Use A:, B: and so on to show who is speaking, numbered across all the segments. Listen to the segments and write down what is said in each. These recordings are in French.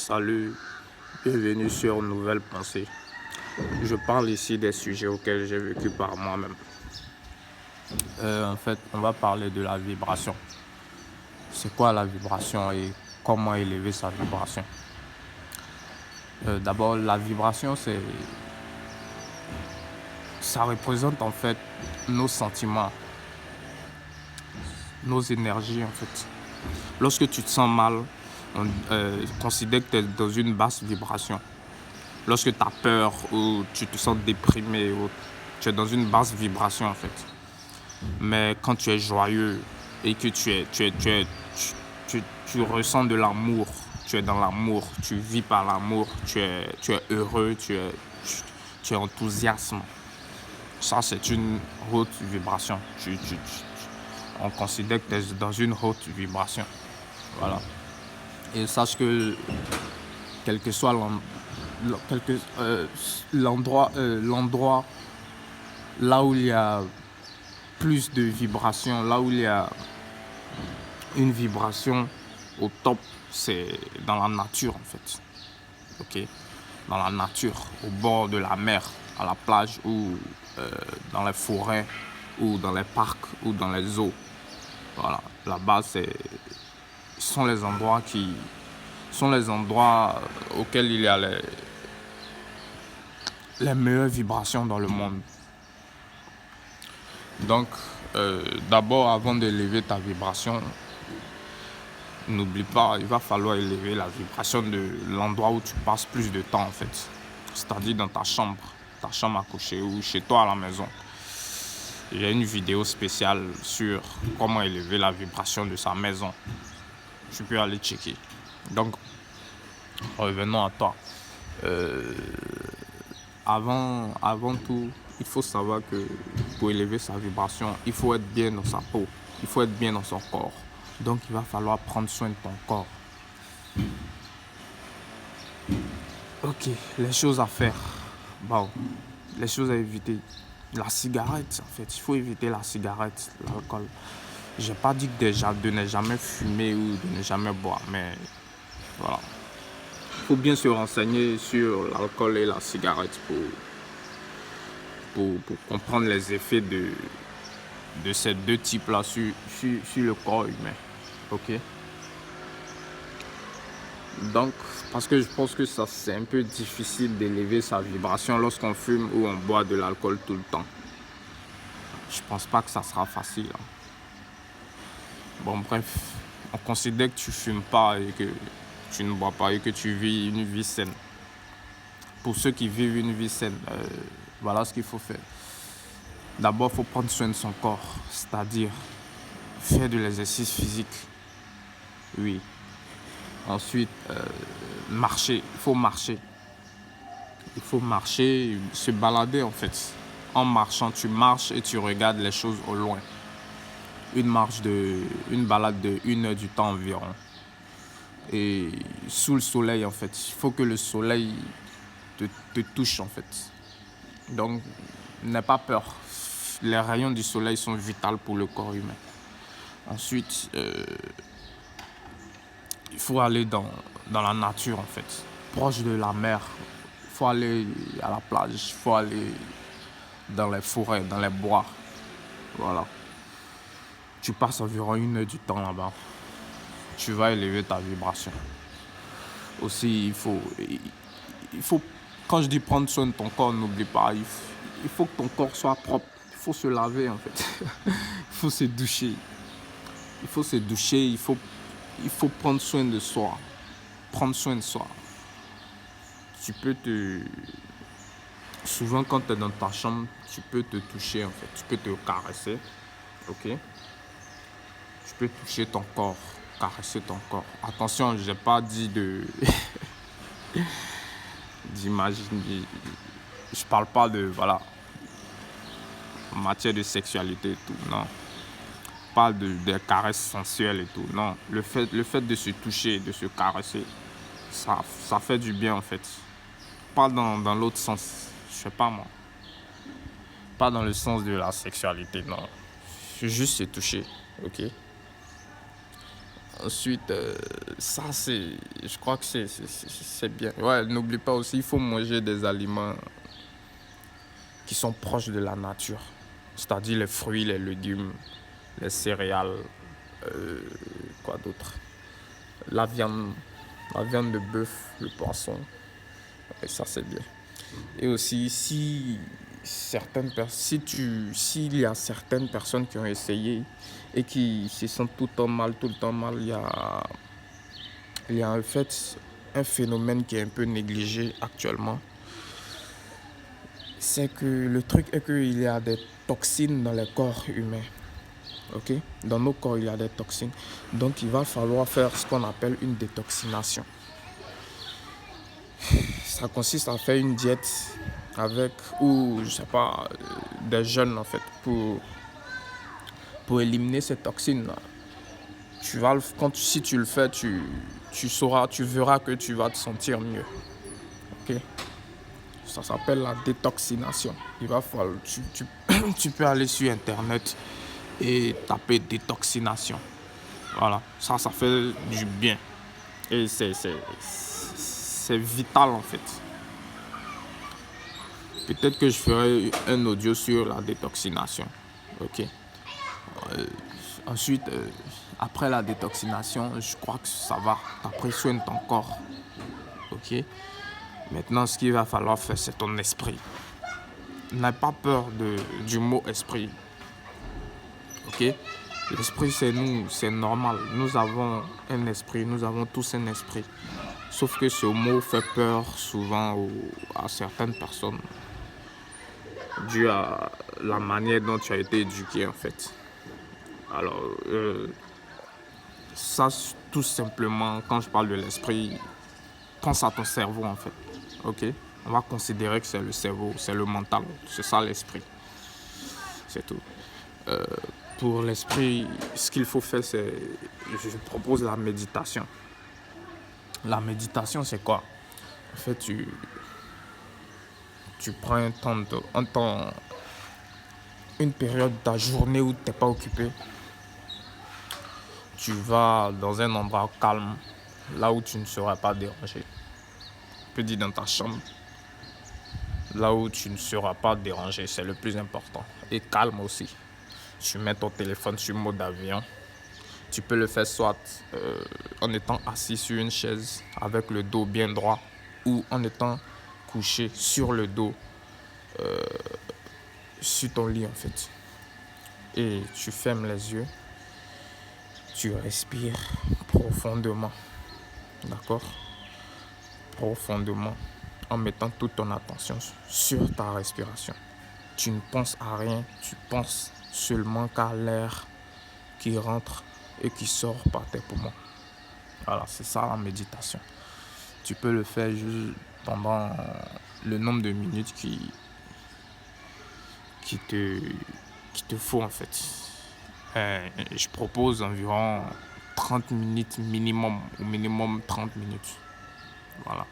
A: Salut, bienvenue sur Nouvelle Pensée. Je parle ici des sujets auxquels j'ai vécu par moi-même. En fait, on va parler de la vibration. C'est quoi la vibration et comment élever sa vibration? D'abord, la vibration, ça représente en fait nos sentiments, nos énergies en fait. Lorsque tu te sens mal, on considère que tu es dans une basse vibration. Lorsque tu as peur ou tu te sens déprimé, ou tu es dans une basse vibration en fait. Mais quand tu es joyeux et que tu ressens de l'amour, tu es dans l'amour, tu vis par l'amour, tu es heureux, tu es enthousiaste. Ça, c'est une haute vibration. On considère que tu es dans une haute vibration. Voilà. Et sache que quel que soit l'endroit là où il y a plus de vibrations, là où il y a une vibration au top, c'est dans la nature en fait. Ok, dans la nature, au bord de la mer, à la plage ou dans les forêts ou dans les parcs ou dans les eaux. Voilà, là-bas ce sont les endroits auxquels il y a les meilleures vibrations dans le monde. Donc, d'abord, avant d'élever ta vibration, n'oublie pas, il va falloir élever la vibration de l'endroit où tu passes plus de temps en fait. C'est-à-dire dans ta chambre à coucher ou chez toi à la maison. Il y a une vidéo spéciale sur comment élever la vibration de sa maison. Tu peux aller checker. Donc, revenons à toi. Avant tout, il faut savoir que pour élever sa vibration, il faut être bien dans sa peau, il faut être bien dans son corps. Donc il va falloir prendre soin de ton corps. Ok, les choses à faire. Bon, les choses à éviter. La cigarette, en fait, il faut éviter la cigarette, l'alcool. J'ai pas dit de ne jamais fumer ou de ne jamais boire, mais voilà. Il faut bien se renseigner sur l'alcool et la cigarette pour comprendre les effets de ces deux types-là sur le corps humain. Ok? Donc, parce que je pense que ça c'est un peu difficile d'élever sa vibration lorsqu'on fume ou on boit de l'alcool tout le temps. Je pense pas que ça sera facile. Bon, bref, on considère que tu fumes pas et que tu ne bois pas et que tu vis une vie saine. Pour ceux qui vivent une vie saine, voilà ce qu'il faut faire. D'abord, il faut prendre soin de son corps, c'est-à-dire faire de l'exercice physique. Oui. Ensuite, marcher. Il faut marcher. Il faut marcher, se balader en fait. En marchant, tu marches et tu regardes les choses au loin. Une balade de 1 heure du temps environ. Et sous le soleil en fait. Il faut que le soleil te touche en fait. Donc, n'aie pas peur. Les rayons du soleil sont vitaux pour le corps humain. Ensuite, il faut aller dans la nature en fait, proche de la mer. Il faut aller à la plage, il faut aller dans les forêts, dans les bois. Voilà. Tu passes environ 1 heure du temps là-bas. Tu vas élever ta vibration. Aussi, il faut, quand je dis prendre soin de ton corps, n'oublie pas, il faut que ton corps soit propre. Il faut se laver en fait. Il faut se doucher. Il faut prendre soin de soi. Prendre soin de soi. Souvent quand tu es dans ta chambre, tu peux te toucher en fait. Tu peux te caresser. Ok? Tu peux toucher ton corps. Caresser ton corps. Attention, j'ai pas dit d'imaginer. Je parle pas de, voilà, en matière de sexualité et tout, non. Je parle de caresses sensuelles et tout, non. Le fait de se toucher, de se caresser, ça fait du bien en fait. Pas dans l'autre sens, je sais pas moi. Pas dans le sens de la sexualité, non. Juste se toucher, ok. Ensuite, ça c'est, je crois que c'est bien. Ouais, n'oublie pas aussi, il faut manger des aliments qui sont proches de la nature. C'est-à-dire les fruits, les légumes, les céréales, euh, quoi d'autre? La viande, la viande de bœuf, le poisson, et ça c'est bien. Et aussi, si s'il y a certaines personnes qui ont essayé et qui se sentent tout le temps mal, il y a en fait un phénomène qui est un peu négligé actuellement. C'est que le truc est qu'il y a des toxines dans les corps humains. Ok? Dans nos corps, il y a des toxines. Donc, il va falloir faire ce qu'on appelle une détoxination. Ça consiste à faire une diète avec, ou je sais pas, des jeûnes en fait, pour éliminer ces toxines-là. Si tu le fais, tu sauras, tu verras que tu vas te sentir mieux. Ok? Ça s'appelle la détoxination. Il va falloir, tu peux aller sur internet et taper détoxination. Voilà, ça fait du bien. Et c'est vital en fait. Peut-être que je ferai un audio sur la détoxination. Ok. Ensuite, après la détoxination, je crois que ça va. T'as pris soin de ton corps. Ok. Maintenant, ce qu'il va falloir faire, c'est ton esprit. N'aie pas peur du mot esprit. Ok. L'esprit, c'est nous, c'est normal. Nous avons un esprit, nous avons tous un esprit. Sauf que ce mot fait peur souvent à certaines personnes, dû à la manière dont tu as été éduqué en fait. Alors, ça, tout simplement, quand je parle de l'esprit, pense à ton cerveau en fait. Ok? On va considérer que c'est le cerveau, c'est le mental, c'est ça l'esprit. C'est tout. Pour l'esprit, ce qu'il faut faire, je propose la méditation. La méditation, c'est quoi? En fait, tu prends une période de ta journée où tu n'es pas occupé. Tu vas dans un endroit calme, là où tu ne seras pas dérangé. Tu peux dire dans ta chambre, là où tu ne seras pas dérangé, c'est le plus important. Et calme aussi. Tu mets ton téléphone sur mode avion. Tu peux le faire soit en étant assis sur une chaise avec le dos bien droit ou en étant couché sur le dos, sur ton lit en fait. Et tu fermes les yeux, tu respires profondément, d'accord? Profondément, en mettant toute ton attention sur ta respiration. Tu ne penses à rien, tu penses seulement qu'à l'air qui rentre et qui sort par tes poumons. Voilà, c'est ça la méditation. Tu peux le faire juste pendant le nombre de minutes qui te, qui te faut en fait. Je propose environ 30 minutes minimum, au minimum 30 minutes. Voilà.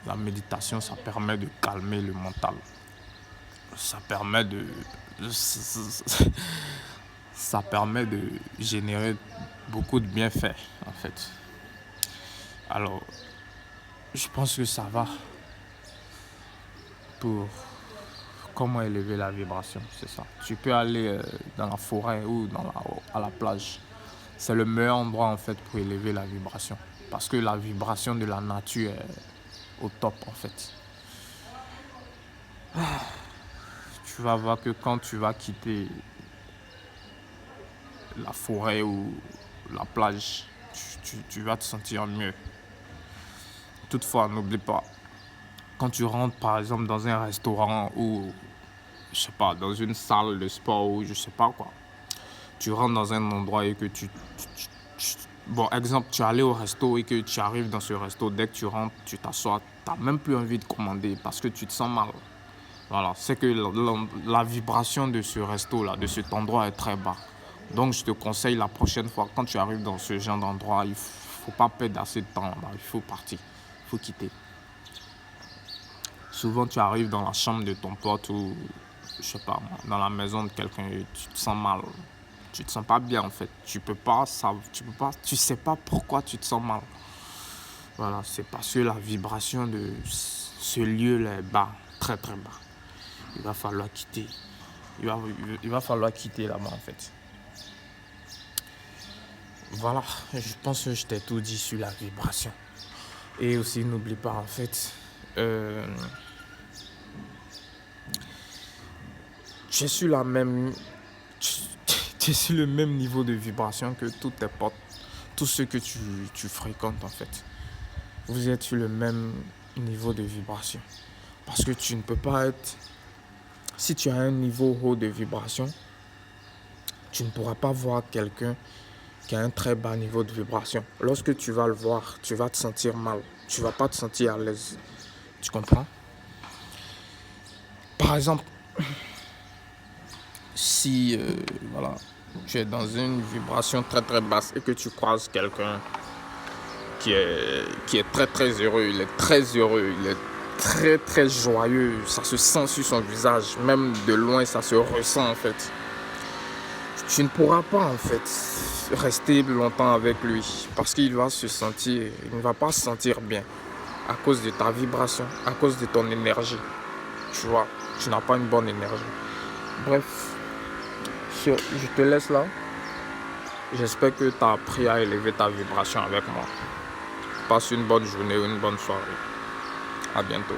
A: La méditation, ça permet de calmer le mental. Ça permet de, ça permet de générer beaucoup de bienfaits en fait. Alors, je pense que ça va pour comment élever la vibration, c'est ça. Tu peux aller dans la forêt ou à la plage. C'est le meilleur endroit en fait pour élever la vibration. Parce que la vibration de la nature est au top en fait. Tu vas voir que quand tu vas quitter la forêt ou la plage, tu vas te sentir mieux. Toutefois, n'oublie pas, quand tu rentres par exemple dans un restaurant ou je sais pas, dans une salle de sport ou je sais pas quoi, tu rentres dans un endroit et que bon, exemple, tu es allé au resto et que tu arrives dans ce resto, dès que tu rentres, tu t'assois, tu n'as même plus envie de commander parce que tu te sens mal. Voilà, c'est que la vibration de ce resto-là, de cet endroit est très bas. Donc, je te conseille la prochaine fois, quand tu arrives dans ce genre d'endroit, il ne faut pas perdre assez de temps là-bas, il faut partir, il faut quitter. Souvent, tu arrives dans la chambre de ton pote ou, je sais pas, dans la maison de quelqu'un et tu te sens mal. Tu te sens pas bien en fait. Tu sais pas pourquoi tu te sens mal. Voilà, c'est parce que la vibration de ce lieu-là est bas, très très bas. Il va falloir quitter. Il va falloir quitter là-bas en fait. Voilà, je pense que je t'ai tout dit sur la vibration. Et aussi, n'oublie pas en fait, euh, tu es sur la même, tu, tu es sur le même niveau de vibration que tous tes potes, tous ceux que tu fréquentes en fait. Vous êtes sur le même niveau de vibration. Parce que tu ne peux pas être, si tu as un niveau haut de vibration, tu ne pourras pas voir quelqu'un qui a un très bas niveau de vibration. Lorsque tu vas le voir, tu vas te sentir mal. Tu ne vas pas te sentir à l'aise. Tu comprends? Par exemple, si voilà, tu es dans une vibration très très basse et que tu croises quelqu'un qui est très très heureux, il est très heureux, il est très très joyeux, ça se sent sur son visage, même de loin ça se ressent en fait. Tu ne pourras pas en fait rester longtemps avec lui parce qu'il va se sentir, il ne va pas se sentir bien à cause de ta vibration, à cause de ton énergie. Tu vois, tu n'as pas une bonne énergie. Bref, je te laisse là. J'espère que tu as appris à élever ta vibration avec moi. Passe une bonne journée ou une bonne soirée. À bientôt.